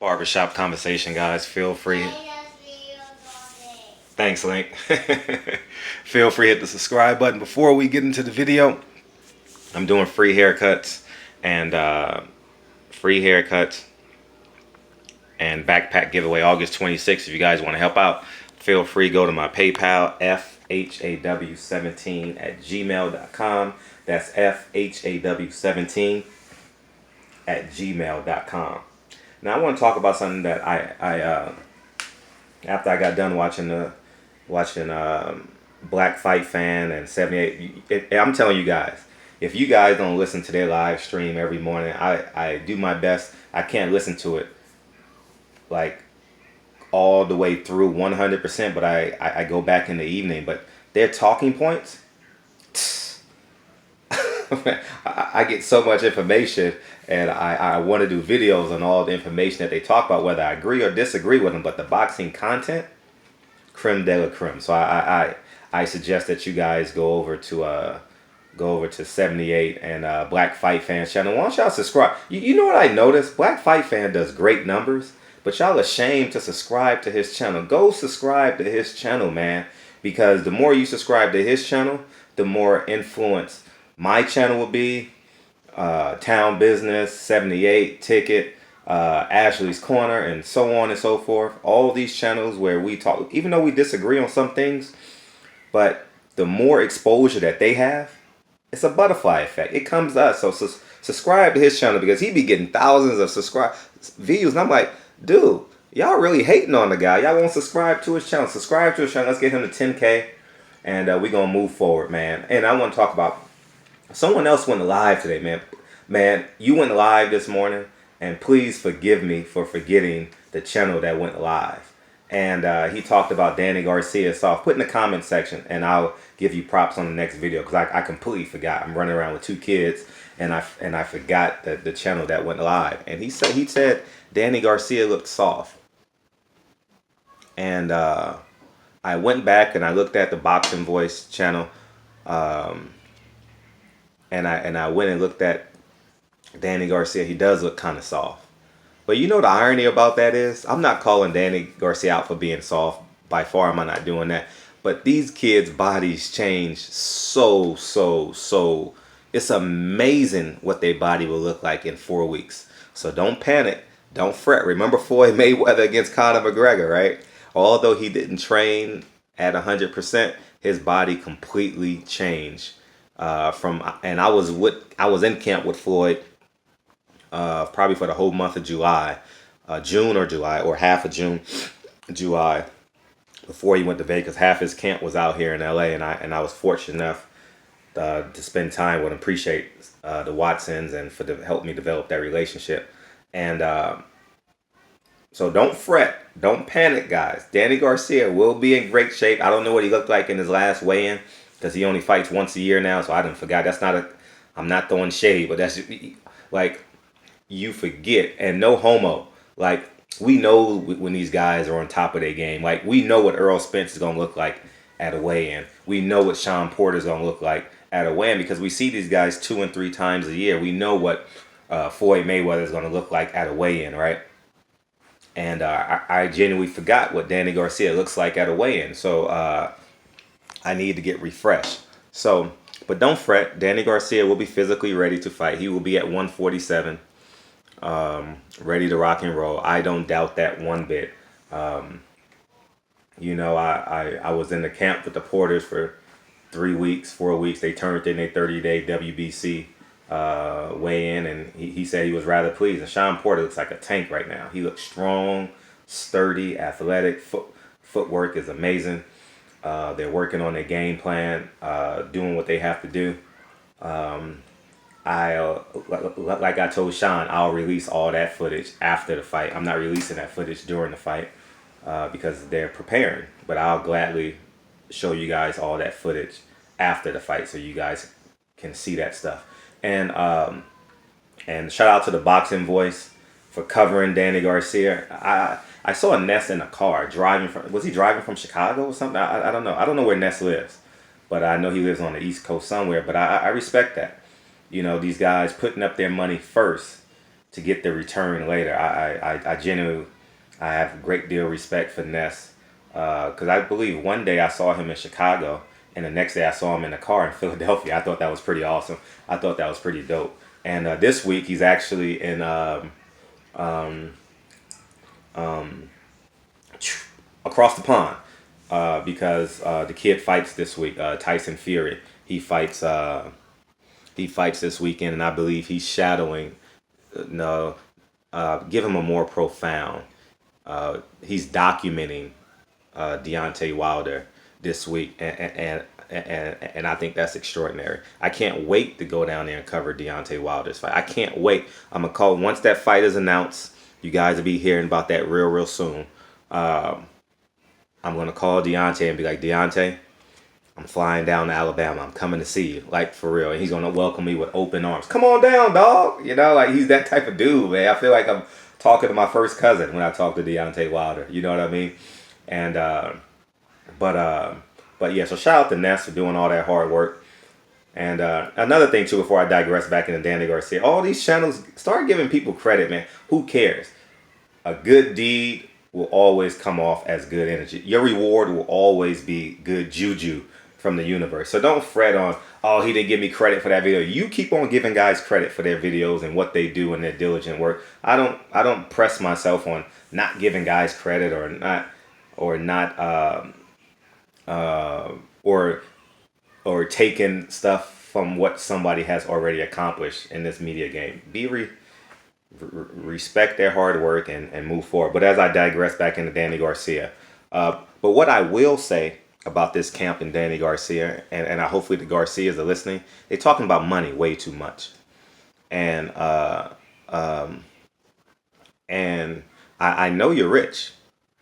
Barbershop conversation, guys. Feel free. Thanks, Link. Feel free to hit the subscribe button. Before we get into the video, I'm doing and free haircuts and backpack giveaway August 26th. If you guys want to help out, feel free, go to my PayPal, fhaw17@gmail.com. That's fhaw17@gmail.com. Now I want to talk about something that I after I got done watching Black Fight Fan and 78. I'm telling you guys, if you guys don't listen to their live stream every morning, I do my best. I can't listen to it like all the way through 100%, but I go back in the evening. But their talking points, I get so much information, and I want to do videos on all the information that they talk about, whether I agree or disagree with them. But the boxing content, creme de la creme. So I suggest that you guys go over to 78 and Black Fight Fan channel. Why don't y'all subscribe? You know what I noticed? Black Fight Fan does great numbers, but y'all ashamed to subscribe to his channel. Go subscribe to his channel, man, because the more you subscribe to his channel, the more influence my channel will be. Town Business, 78, Ticket, Ashley's Corner, and so on and so forth. All these channels where we talk, even though we disagree on some things, but the more exposure that they have, it's a butterfly effect. It comes to us. So subscribe to his channel, because he be getting thousands of views. And I'm like, dude, y'all really hating on the guy. Y'all won't subscribe to his channel. Subscribe to his channel. Let's get him to 10K. And we're going to move forward, man. And I want to talk about someone else went live today, man. Man, you went live this morning. And please forgive me for forgetting the channel that went live. And he talked about Danny Garcia. So I'll put in the comment section, and I'll give you props on the next video, because I completely forgot. I'm running around with 2 kids, and I forgot the channel that went live. And he said Danny Garcia looked soft. And I went back and I looked at the Boxing Voice channel, and I went and looked at Danny Garcia. He does look kind of soft. But you know the irony about that is, I'm not calling Danny Garcia out for being soft. By far, I'm not doing that. But these kids' bodies change so. It's amazing what their body will look like in 4 weeks. So don't panic. Don't fret. Remember Floyd Mayweather against Conor McGregor, right? Although he didn't train at 100%, his body completely changed. And I was in camp with Floyd probably for the whole month of July, June or July, or half of July, before he went to Vegas. Half his camp was out here in LA, and I was fortunate enough to spend time with him. Appreciate the Watsons and help me develop that relationship. And so don't fret, don't panic, guys. Danny Garcia will be in great shape. I don't know what he looked like in his last weigh-in, because he only fights once a year now. So I didn't forget. I'm not throwing shade, but that's like, you forget. And no homo. Like, we know when these guys are on top of their game. Like, we know what Errol Spence is going to look like at a weigh-in. We know what Shawn Porter is going to look like at a weigh-in, because we see these guys 2 and 3 times a year. We know what Floyd Mayweather is going to look like at a weigh-in, right? And I genuinely forgot what Danny Garcia looks like at a weigh-in. So I need to get refreshed. So, but don't fret. Danny Garcia will be physically ready to fight. He will be at 147. Ready to rock and roll. I don't doubt that one bit. You know, I was in the camp with the Porters for 3 weeks, 4 weeks. They turned in a 30-day WBC weigh-in, and he said he was rather pleased. And Shawn Porter looks like a tank right now. He looks strong, sturdy, athletic. Footwork is amazing. They're working on their game plan, doing what they have to do. Like I told Shawn, I'll release all that footage after the fight. I'm not releasing that footage during the fight because they're preparing. But I'll gladly show you guys all that footage after the fight, so you guys can see that stuff. And shout out to the Boxing Voice for covering Danny Garcia. I saw Ness in a car driving from. Was he driving from Chicago or something? I don't know. I don't know where Ness lives, but I know he lives on the East Coast somewhere. But I respect that. You know, these guys putting up their money first to get the return later. I genuinely, I have a great deal of respect for Ness, because I believe one day I saw him in Chicago, and the next day I saw him in a car in Philadelphia. I thought that was pretty awesome. I thought that was pretty dope. And this week he's actually in across the pond, because the kid fights this week. Tyson Fury. He fights. He fights this weekend, and I believe he's shadowing. No, give him a more profound. He's documenting Deontay Wilder this week, and I think that's extraordinary. I can't wait to go down there and cover Deontay Wilder's fight. I can't wait. I'm gonna call once that fight is announced. You guys will be hearing about that real soon. I'm gonna call Deontay and be like, Deontay, I'm flying down to Alabama. I'm coming to see you, like for real. And he's gonna welcome me with open arms. Come on down, dog. You know, like he's that type of dude, man. I feel like I'm talking to my first cousin when I talk to Deontay Wilder. You know what I mean? And but yeah. So shout out to Ness for doing all that hard work. And another thing too, before I digress back into Danny Garcia, all these channels start giving people credit, man. Who cares? A good deed will always come off as good energy. Your reward will always be good juju from the universe. So don't fret on, oh, he didn't give me credit for that video. You keep on giving guys credit for their videos and what they do and their diligent work. I don't press myself on not giving guys credit or taking stuff from what somebody has already accomplished in this media game. Respect their hard work and move forward. But as I digress back into Danny Garcia, but what I will say about this camp and Danny Garcia, and hopefully the Garcias are listening, they're talking about money way too much. And I know you're rich.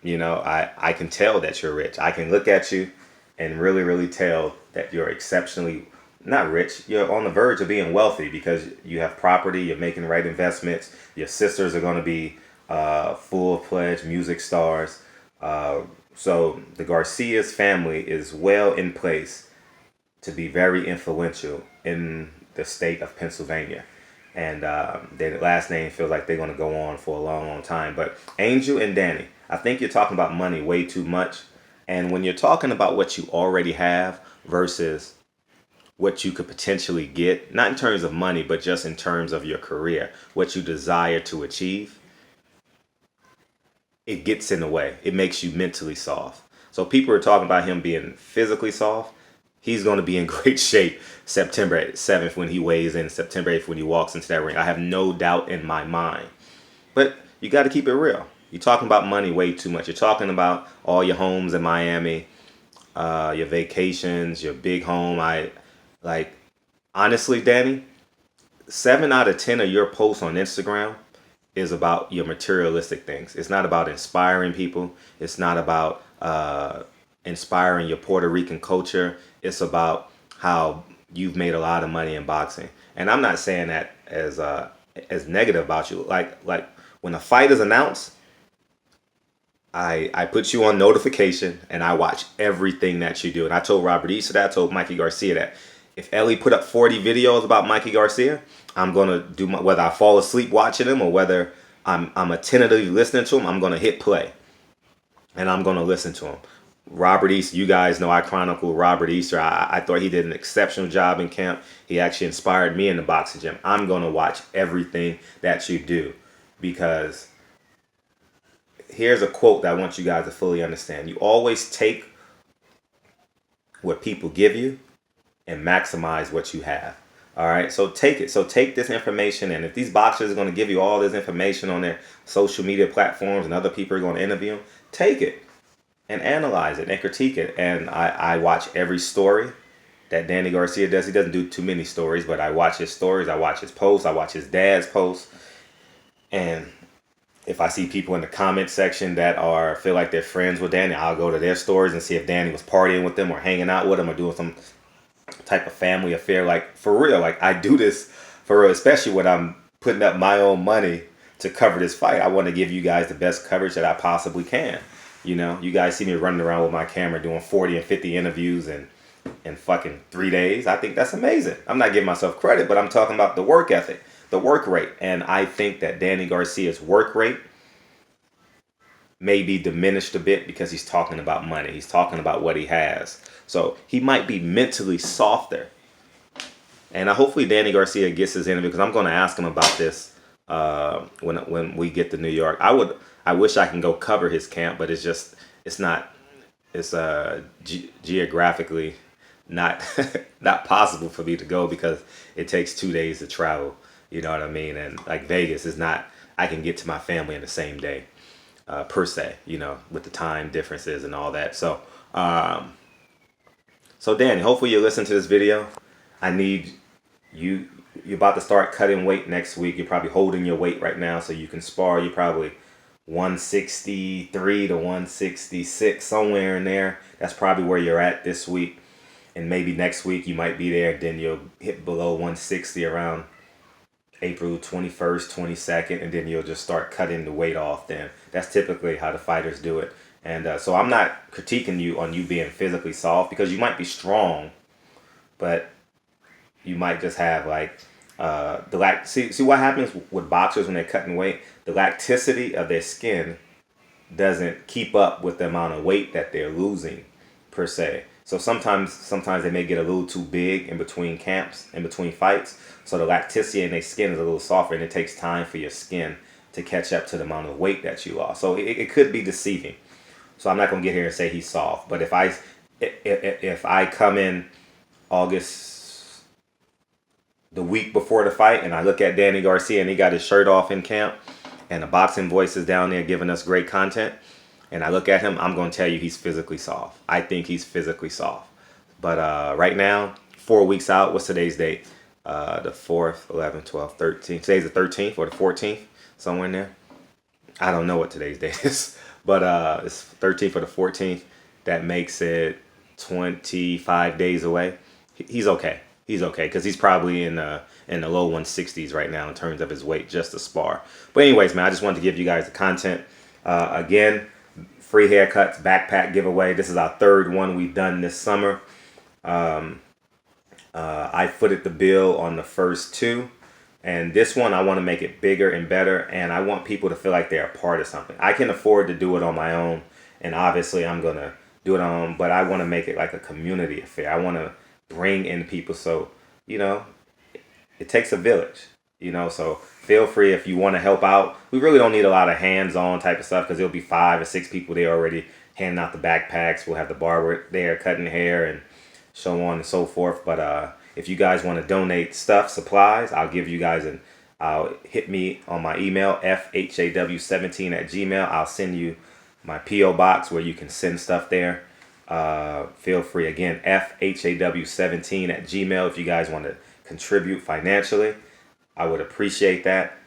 You know, I can tell that you're rich. I can look at you and really tell that you're exceptionally not rich. You're on the verge of being wealthy because you have property, you're making the right investments. Your sisters are going to be full-fledged music stars. So the Garcia's family is well in place to be very influential in the state of Pennsylvania. And their last name feels like they're going to go on for a long time. But Angel and Danny, I think you're talking about money way too much. And when you're talking about what you already have versus what you could potentially get, not in terms of money, but just in terms of your career, what you desire to achieve, it gets in the way. It makes you mentally soft. So people are talking about him being physically soft. He's going to be in great shape September 7th when he weighs in, September 8th when he walks into that ring. I have no doubt in my mind. But you got to keep it real. You're talking about money way too much. You're talking about all your homes in Miami, your vacations, your big home. Honestly, Danny, 7 out of 10 of your posts on Instagram is about your materialistic things. It's not about inspiring people. It's not about inspiring your Puerto Rican culture. It's about how you've made a lot of money in boxing. And I'm not saying that as negative about you. Like when a fight is announced, I put you on notification and I watch everything that you do. And I told Robert Easter that. I told Mikey Garcia that. If Ellie put up 40 videos about Mikey Garcia, I'm going to do whether I fall asleep watching him or whether I'm attentively listening to him, I'm going to hit play. And I'm going to listen to him. Robert Easter, you guys know I chronicle Robert Easter. I thought he did an exceptional job in camp. He actually inspired me in the boxing gym. I'm going to watch everything that you do because here's a quote that I want you guys to fully understand. You always take what people give you and maximize what you have. All right, so take it. So take this information, and if these boxers are going to give you all this information on their social media platforms and other people are going to interview them, take it and analyze it and critique it. And I watch every story that Danny Garcia does. He doesn't do too many stories, but I watch his stories. I watch his posts. I watch his dad's posts. And if I see people in the comment section that feel like they're friends with Danny, I'll go to their stories and see if Danny was partying with them or hanging out with them or doing some type of family affair. Like for real, like I do this for real, especially when I'm putting up my own money to cover this fight. I want to give you guys the best coverage that I possibly can. You know, you guys see me running around with my camera doing 40 and 50 interviews in fucking 3 days. I think that's amazing. I'm not giving myself credit, but I'm talking about the work ethic. the work rate. And I think that Danny Garcia's work rate may be diminished a bit because he's talking about money. He's talking about what he has. So he might be mentally softer. And hopefully Danny Garcia gets his interview, because I'm going to ask him about this when we get to New York. I wish I can go cover his camp, but it's not geographically not not possible for me to go, because it takes 2 days to travel. You know what I mean? And like Vegas is not, I can get to my family in the same day per se. You know, with the time differences and all that. So so Danny, hopefully you listen to this video. I need you. You're about to start cutting weight next week. You're probably holding your weight right now so you can spar. You're probably 163 to 166, somewhere in there. That's probably where you're at this week. And maybe next week you might be there. Then you'll hit below 160 around April 21st, 22nd. And then you'll just start cutting the weight off then. That's typically how the fighters do it. And so I'm not critiquing you on you being physically soft, because you might be strong, but you might just have like see what happens with boxers when they're cutting weight. The elasticity of their skin doesn't keep up with the amount of weight that they're losing per se. So sometimes they may get a little too big in between camps, in between fights. So the elasticity in their skin is a little softer, and it takes time for your skin to catch up to the amount of weight that you lost. So it could be deceiving. So I'm not gonna get here and say he's soft. But if I come in August, the week before the fight, and I look at Danny Garcia and he got his shirt off in camp, and the Boxing Voice is down there giving us great content, and I look at him, I'm going to tell you he's physically soft. I think he's physically soft. But right now, 4 weeks out, what's today's date? The 4th, 11th, 12th, 13th. Today's the 13th or the 14th, somewhere in there. I don't know what today's date is, but it's 13th or the 14th. That makes it 25 days away. He's okay. He's okay, because he's probably in the low 160s right now in terms of his weight, just to spar. But anyways, man, I just wanted to give you guys the content. Again, free haircuts, backpack giveaway. This is our third one we've done this summer. I footed the bill on the first two. And this one, I want to make it bigger and better. And I want people to feel like they're a part of something. I can afford to do it on my own. And obviously, I'm going to do it on. But I want to make it like a community affair. I want to bring in people. So, you know, it takes a village. You know, so feel free if you want to help out. We really don't need a lot of hands-on type of stuff, because there'll be 5 or 6 people there already handing out the backpacks. We'll have the barber there cutting hair and so on and so forth. But if you guys want to donate stuff, supplies, I'll give you guys I'll hit me on my email, fhaw17@gmail. I'll send you my P.O. box where you can send stuff there. Feel free, again, fhaw17@gmail if you guys want to contribute financially. I would appreciate that.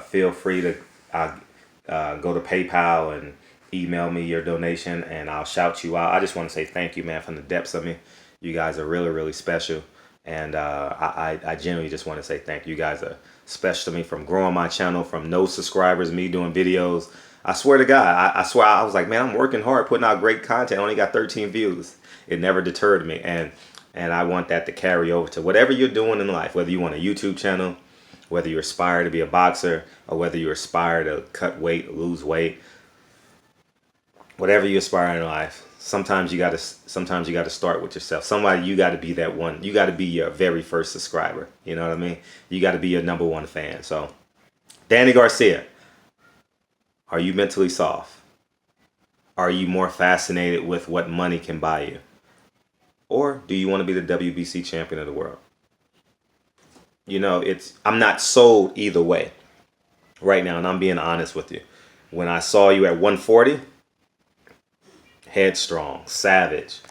Feel free to go to PayPal and email me your donation, and I'll shout you out. I just want to say thank you, man, from the depths of me. You guys are really, really special. And I genuinely just want to say thank you. You guys are special to me, from growing my channel, from no subscribers, me doing videos. I swear to God, I swear, I was like, man, I'm working hard, putting out great content. I only got 13 views. It never deterred me. And I want that to carry over to whatever you're doing in life, whether you want a YouTube channel, whether you aspire to be a boxer, or whether you aspire to cut weight, lose weight, whatever you aspire in life. Sometimes you gotta start with yourself. Somebody, you gotta be that one. You gotta be your very first subscriber. You know what I mean? You gotta be your #1 fan. So, Danny Garcia, are you mentally soft? Are you more fascinated with what money can buy you? Or do you want to be the WBC champion of the world? You know, I'm not sold either way right now, and I'm being honest with you. When I saw you at 140, headstrong, savage,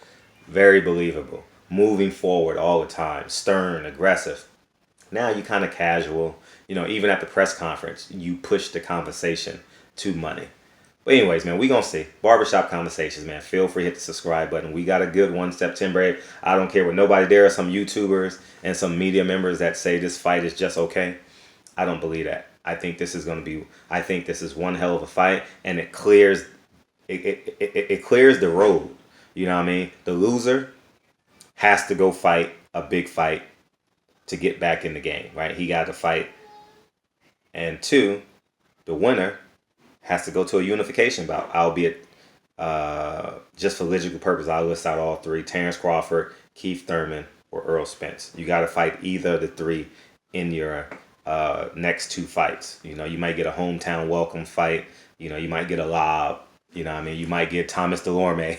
very believable, moving forward all the time, stern, aggressive. Now you kind of casual. You know, even at the press conference, you push the conversation to money. But anyways, man, we gonna see. Barbershop Conversations, man. Feel free to hit the subscribe button. We got a good one, September 8th. I don't care what nobody. There are some YouTubers and some media members that say this fight is just okay. I don't believe that. I think this is one hell of a fight, and it clears the road. You know what I mean? The loser has to go fight a big fight to get back in the game, right? He got to fight And two, the winner has to go to a unification bout, albeit just for logical purpose. I'll list out all three: Terrence Crawford, Keith Thurman, or Earl Spence. You got to fight either of the three in your next two fights. You know, you might get a hometown welcome fight. You know, you might get a lob. You know what I mean? You might get Thomas Delorme.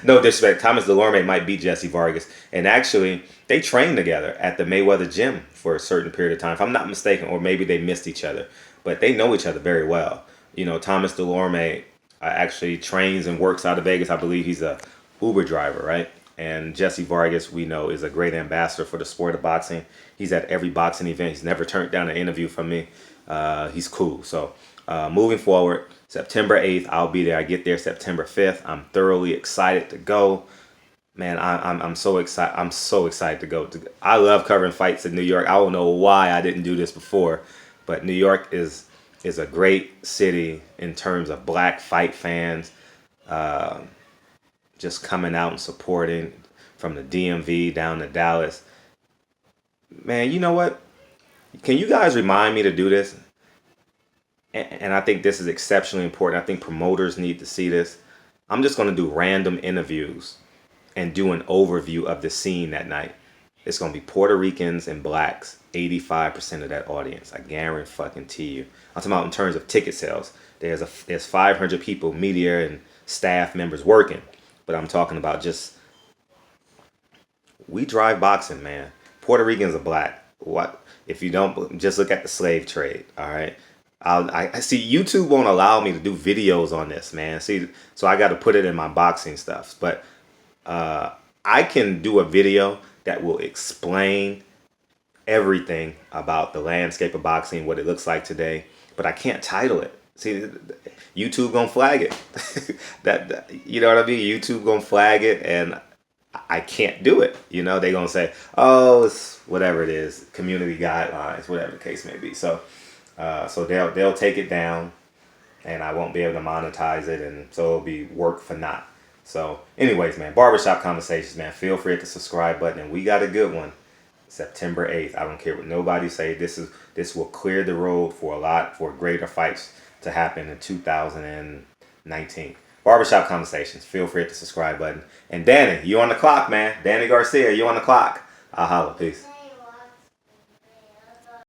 No disrespect. Thomas Delorme might beat Jesse Vargas. And actually, they trained together at the Mayweather gym for a certain period of time, if I'm not mistaken, or maybe they missed each other. But they know each other very well. You know, Thomas Delorme actually trains and works out of Vegas. I believe he's a Uber driver, right? And Jesse Vargas, we know, is a great ambassador for the sport of boxing. He's at every boxing event. He's never turned down an interview from me. He's cool. So moving forward, September 8th, I'll be there. I get there September 5th. I'm thoroughly excited to go. Man, I'm so excited. I'm so excited to go. I love covering fights in New York. I don't know why I didn't do this before, but New York is a great city in terms of black fight fans. Just coming out and supporting from the DMV down to Dallas. Man, you know what? Can you guys remind me to do this? And I think this is exceptionally important. I think promoters need to see this. I'm just going to do random interviews and do an overview of the scene that night. It's going to be Puerto Ricans and blacks, 85% of that audience. I guarantee you. I'm talking about in terms of ticket sales. There's 500 people, media and staff members working. But I'm talking about just, we drive boxing, man. Puerto Ricans are black. What if you don't just look at the slave trade? All right. I see YouTube won't allow me to do videos on this, man. See, so I got to put it in my boxing stuff. But I can do a video that will explain everything about the landscape of boxing, what it looks like today. But I can't title it. See, YouTube gonna flag it. that you know what I mean? YouTube gonna flag it, and I can't do it. You know, they gonna say, oh, it's whatever it is, community guidelines, whatever the case may be. So they'll take it down, and I won't be able to monetize it, and so it'll be work for naught. So, anyways, man, Barbershop Conversations, man. Feel free to hit the subscribe button, and we got a good one. September 8th. I don't care what nobody say. This will clear the road for greater fights to happen in 2019. Barbershop Conversations. Feel free to hit the subscribe button. And Danny, you on the clock, man. Danny Garcia, you on the clock. I'll holla. Peace.